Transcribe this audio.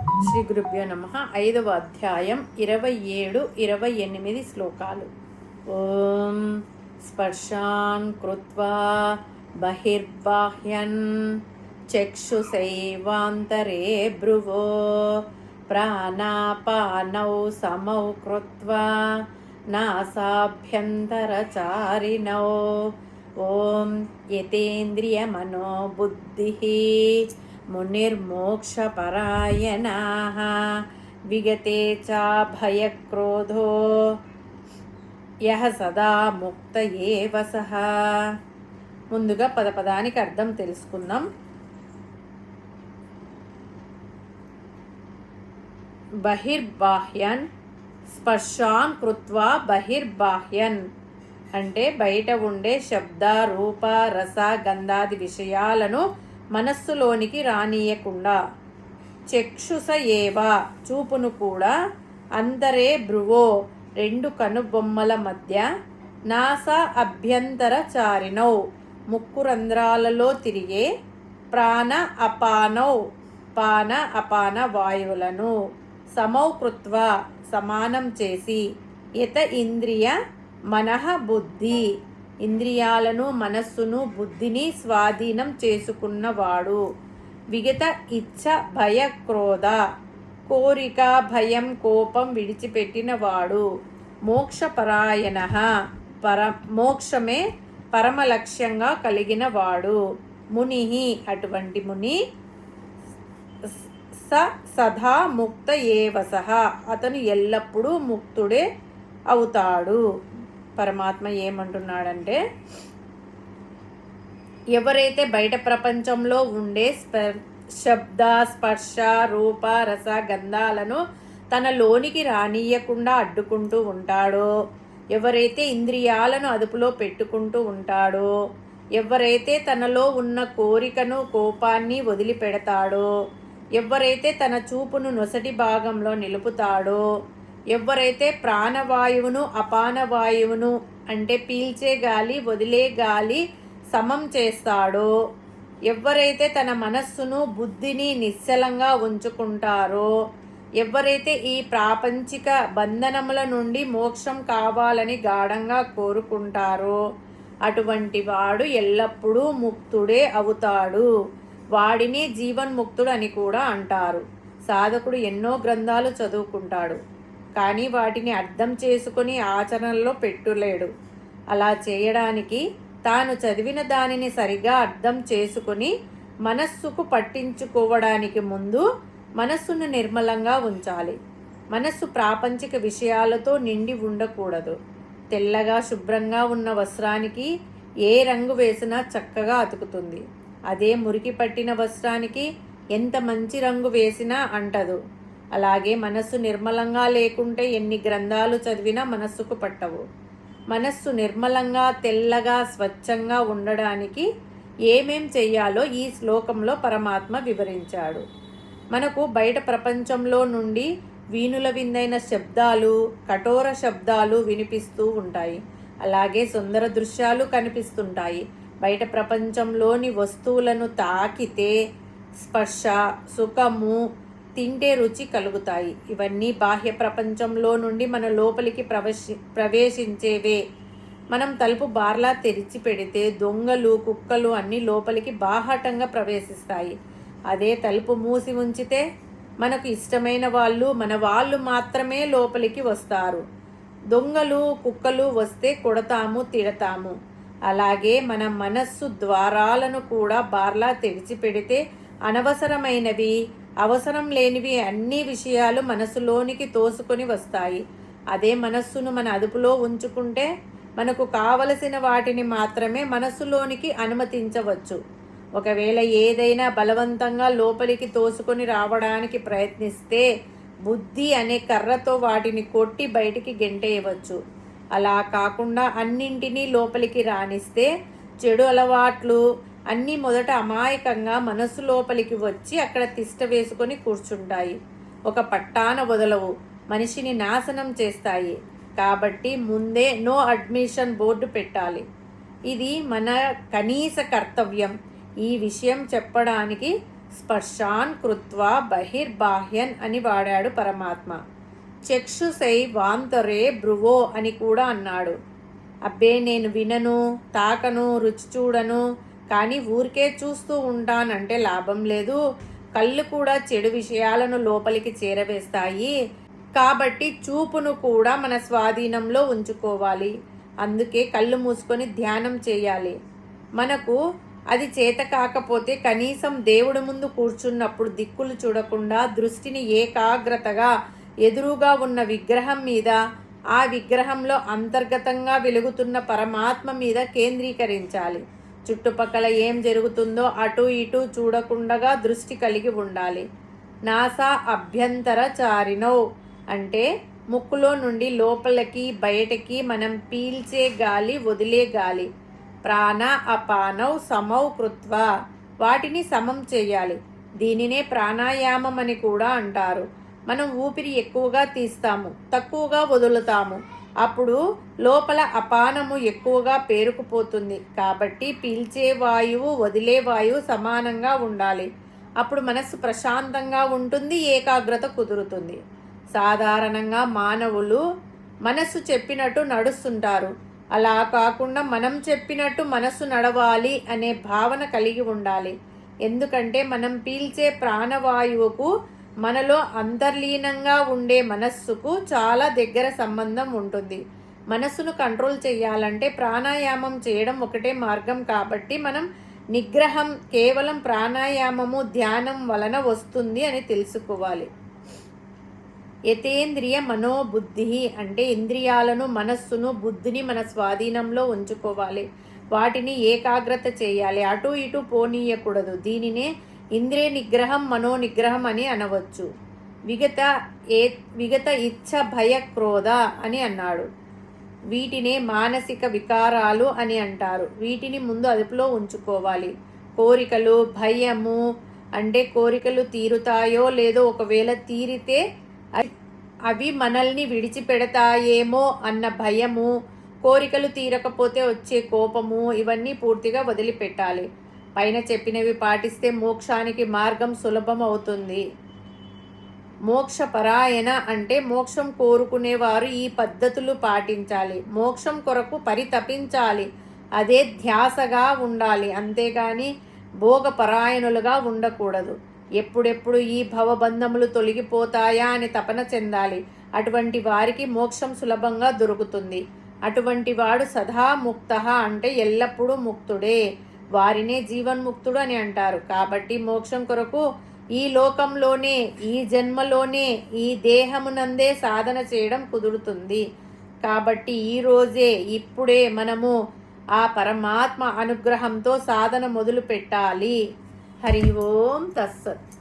శ్రీ గురుభ్యో నమః. 5వ అధ్యాయం 27, 28 శ్లోకాలు. ఓం స్పర్శాన్ కృత్వా బహిర్బాహ్యన్ చక్షుషైవాంతరే భ్రువో ప్రాణాపానౌ సమౌ కృత్వా నాసాభ్యంతరచారిణౌ. ఓం యతేంద్రియమనోబుద్ధిః మునిర్మోక్షపరాయణాః విగతే చ భయక్రోధో యః సదా ముక్త ఏవ సః. ముందుగా పదపదానికి అర్థం తెలుసుకుందాం. బహిర్బాహ్యన్ స్పర్శాన్ కృత్వా బహిర్బాహ్యన్ అంటే బయట ఉండే శబ్ద రూప రస గంధాది విషయాలను మనస్సులోనికి రానియకుండా, చక్షుష ఏవ చూపును కూడా, అంతరే భ్రువో రెండు కనుబొమ్మల మధ్య, నాస అభ్యంతర చారిణౌ ముక్కు రంధ్రాలలో తిరిగే, ప్రాణ అపానౌ పాన అపాన వాయువులను, సమౌ కృత్వా సమానం చేసి, యత ఇంద్రియ మనః బుద్ధి ఇంద్రియాలను మనస్సును బుద్ధిని స్వాధీనం చేసుకున్నవాడు, విగత ఇచ్ఛ భయ క్రోధ కోరిక భయం కోపం విడిచిపెట్టినవాడు, మోక్షపరాయణ మోక్షమే పరమ లక్ష్యంగా కలిగిన వాడు, ముని అటువంటి ముని, సదా ముక్త ఏవ సః అతను ఎల్లప్పుడూ ముక్తుడే అవుతాడు. పరమాత్మ ఏమంటున్నాడంటే, ఎవరైతే బయట ప్రపంచంలో ఉండే శబ్ద స్పర్శ రూప రస గంధాలను తన లోనికి రానియకుండా అడ్డుకుంటూ ఉంటాడో, ఎవరైతే ఇంద్రియాలను అదుపులో పెట్టుకుంటూ ఉంటాడో, ఎవరైతే తనలో ఉన్న కోరికను కోపాన్ని వదిలిపెడతాడో, ఎవరైతే తన చూపును నొసటి భాగంలో నిలుపుతాడో, ఎవరైతే ప్రాణవాయువును అపానవాయువును అంటే పీల్చే గాలి వదిలే గాలి సమం చేస్తాడో, ఎవరైతే తన మనస్సును బుద్ధిని నిశ్చలంగా ఉంచుకుంటారో, ఎవరైతే ఈ ప్రాపంచిక బంధనముల నుండి మోక్షం కావాలని గాఢంగా కోరుకుంటారో, అటువంటి వాడు ఎల్లప్పుడూ ముక్తుడే అవుతాడు. వాడిని జీవన్ముక్తుడు అని కూడా అంటారు. సాధకుడు ఎన్నో గ్రంథాలు చదువుకుంటాడు, కానీ వాటిని అర్థం చేసుకుని ఆచరణలో పెట్టులేడు. అలా చేయడానికి తాను చదివిన దానిని సరిగా అర్థం చేసుకుని మనస్సుకు పట్టించుకోవడానికి ముందు మనస్సును నిర్మలంగా ఉంచాలి. మనస్సు ప్రాపంచిక విషయాలతో నిండి ఉండకూడదు. తెల్లగా శుభ్రంగా ఉన్న వస్త్రానికి ఏ రంగు వేసినా చక్కగా అతుకుతుంది. అదే మురికి పట్టిన వస్త్రానికి ఎంత మంచి రంగు వేసినా అంటదు. అలాగే మనస్సు నిర్మలంగా లేకుంటే ఎన్ని గ్రంథాలు చదివినా మనస్సుకు పట్టవు. మనస్సు నిర్మలంగా తెల్లగా స్వచ్ఛంగా ఉండడానికి ఏమేం చెయ్యాలో ఈ శ్లోకంలో పరమాత్మ వివరించాడు. మనకు బయట ప్రపంచంలో నుండి వీణుల విందైన శబ్దాలు కఠోర శబ్దాలు వినిపిస్తూ ఉంటాయి. అలాగే సుందర దృశ్యాలు కనిపిస్తుంటాయి. బయట ప్రపంచంలోని వస్తువులను తాకితే స్పర్శ సుఖము తింటే రుచి కలుగుతాయి. ఇవన్నీ బాహ్య ప్రపంచంలో నుండి మన లోపలికి ప్రవేశించేవే. మనం తలుపు బార్లా తెరిచి పెడితే దొంగలు కుక్కలు అన్నీ లోపలికి బాహాటంగా ప్రవేశిస్తాయి. అదే తలుపు మూసి ఉంచితే మనకు ఇష్టమైన వాళ్ళు మన వాళ్ళు మాత్రమే లోపలికి వస్తారు. దొంగలు కుక్కలు వస్తే కొడతాము తిడతాము. అలాగే మన మనస్సు ద్వారాలను కూడా బార్లా తెరిచి పెడితే అనవసరమైనవి అవసరం లేనివి అన్ని విషయాలు మనసులోనికి తోసుకొని వస్తాయి. అదే మనస్సును మన అదుపులో ఉంచుకుంటే మనకు కావలసిన వాటిని మాత్రమే మనస్సులోనికి అనుమతించవచ్చు. ఒకవేళ ఏదైనా బలవంతంగా లోపలికి తోసుకొని రావడానికి ప్రయత్నిస్తే బుద్ధి అనే కర్రతో వాటిని కొట్టి బయటికి గెంటేయవచ్చు. అలా కాకుండా అన్నింటినీ లోపలికి రానిస్తే చెడు అలవాట్లు అన్నీ మొదట అమాయకంగా మనస్సు లోపలికి వచ్చి అక్కడ తిష్ట వేసుకొని కూర్చుంటాయి. ఒక పట్టాన వదలవు, మనిషిని నాశనం చేస్తాయి. కాబట్టి ముందే నో అడ్మిషన్ బోర్డు పెట్టాలి. ఇది మన కనీస కర్తవ్యం. ఈ విషయం చెప్పడానికి స్పర్శాన్ కృత్వా బహిర్బాహ్యన్ అని వాడాడు పరమాత్మ. చక్షుసై వాంతరే భ్రువో అని కూడా అన్నాడు. అబ్బే నేను వినను, తాకను, రుచి చూడను, కానీ ఊరికే చూస్తూ ఉంటానంటే లాభం లేదు. కళ్ళు కూడా చెడు విషయాలను లోపలికి చేరవేస్తాయి. కాబట్టి చూపును కూడా మన స్వాధీనంలో ఉంచుకోవాలి. అందుకే కళ్ళు మూసుకొని ధ్యానం చేయాలి. మనకు అది చేత కాకపోతే కనీసం దేవుడి ముందు కూర్చున్నప్పుడు దిక్కులు చూడకుండా దృష్టిని ఏకాగ్రతగా ఎదురుగా ఉన్న విగ్రహం మీద, ఆ విగ్రహంలో అంతర్గతంగా వెలుగుతున్న పరమాత్మ మీద కేంద్రీకరించాలి. చుట్టుపక్కల ఏం జరుగుతుందో అటు ఇటు చూడకుండా దృష్టి కలిగి ఉండాలి. నాసా అభ్యంతర చారినో అంటే ముక్కులో నుండి లోపలికి బయటకి మనం పీల్చే గాలి, వదిలే గాలి. ప్రాణ అపానౌ సమౌ కృత్వా వాటిని సమం చేయాలి. దీనినే ప్రాణాయామం అని కూడా అంటారు. మనం ఊపిరి ఎక్కువగా తీస్తాము, తక్కువగా వదులుతాము. అప్పుడు లోపల అపానము ఎక్కువగా పేరుకుపోతుంది. కాబట్టి పీల్చే వాయువు, వదిలే వాయువు సమానంగా ఉండాలి. అప్పుడు మనస్సు ప్రశాంతంగా ఉంటుంది, ఏకాగ్రత కుదురుతుంది. సాధారణంగా మానవులు మనస్సు చెప్పినట్టు నడుస్తుంటారు. అలా కాకుండా మనం చెప్పినట్టు మనస్సు నడవాలి అనే భావన కలిగి ఉండాలి. ఎందుకంటే మనం పీల్చే ప్రాణవాయువుకు మనలో అంతర్లీనంగా ఉండే మనస్సుకు చాలా దగ్గర సంబంధం ఉంటుంది. మనస్సును కంట్రోల్ చేయాలంటే ప్రాణాయామం చేయడం ఒకటే మార్గం. కాబట్టి మనం నిగ్రహం కేవలం ప్రాణాయామము, ధ్యానం వలన వస్తుంది అని తెలుసుకోవాలి. యతేంద్రియ మనోబుద్ధి అంటే ఇంద్రియాలను, మనస్సును, బుద్ధిని మన స్వాధీనంలో ఉంచుకోవాలి. వాటిని ఏకాగ్రత చేయాలి, అటు ఇటు పోనీయకూడదు. దీనినే ఇంద్రియ నిగ్రహం, మనోనిగ్రహం అని అనవచ్చు. విగత ఇచ్ఛ భయ క్రోధ అని అన్నాడు. వీటినే మానసిక వికారాలు అని అంటారు. వీటిని ముందు అదుపులో ఉంచుకోవాలి. కోరికలు, భయము అంటే కోరికలు తీరుతాయో లేదో, ఒకవేళ తీరితే అవి మనల్ని విడిచిపెడతాయేమో అన్న భయము, కోరికలు తీరకపోతే వచ్చే కోపము, ఇవన్నీ పూర్తిగా వదిలిపెట్టాలి. పైన చెప్పినవి పాటిస్తే మోక్షానికి మార్గం సులభం అవుతుంది. మోక్షపరాయణ అంటే మోక్షం కోరుకునేవారు ఈ పద్ధతులు పాటించాలి. మోక్షం కొరకు పరితపించాలి. అదే ధ్యాసగా ఉండాలి. అంతేగాని భోగపరాయణులుగా ఉండకూడదు. ఎప్పుడెప్పుడు ఈ భవబంధములు తొలగిపోతాయా అని తపన చెందాలి. అటువంటి వారికి మోక్షం సులభంగా దొరుకుతుంది. అటువంటి వాడు సదా ముక్త అంటే ఎల్లప్పుడూ ముక్తుడే. వారినే జీవన్ముక్తుడు అని అంటారు. కాబట్టి మోక్షం కొరకు ఈ లోకంలోనే, ఈ జన్మలోనే, ఈ దేహమునందే సాధన చేయడం కుదురుతుంది. కాబట్టి ఈరోజే, ఇప్పుడే మనము ఆ పరమాత్మ అనుగ్రహంతో సాధన మొదలు పెట్టాలి. హరి ఓం తత్సత్.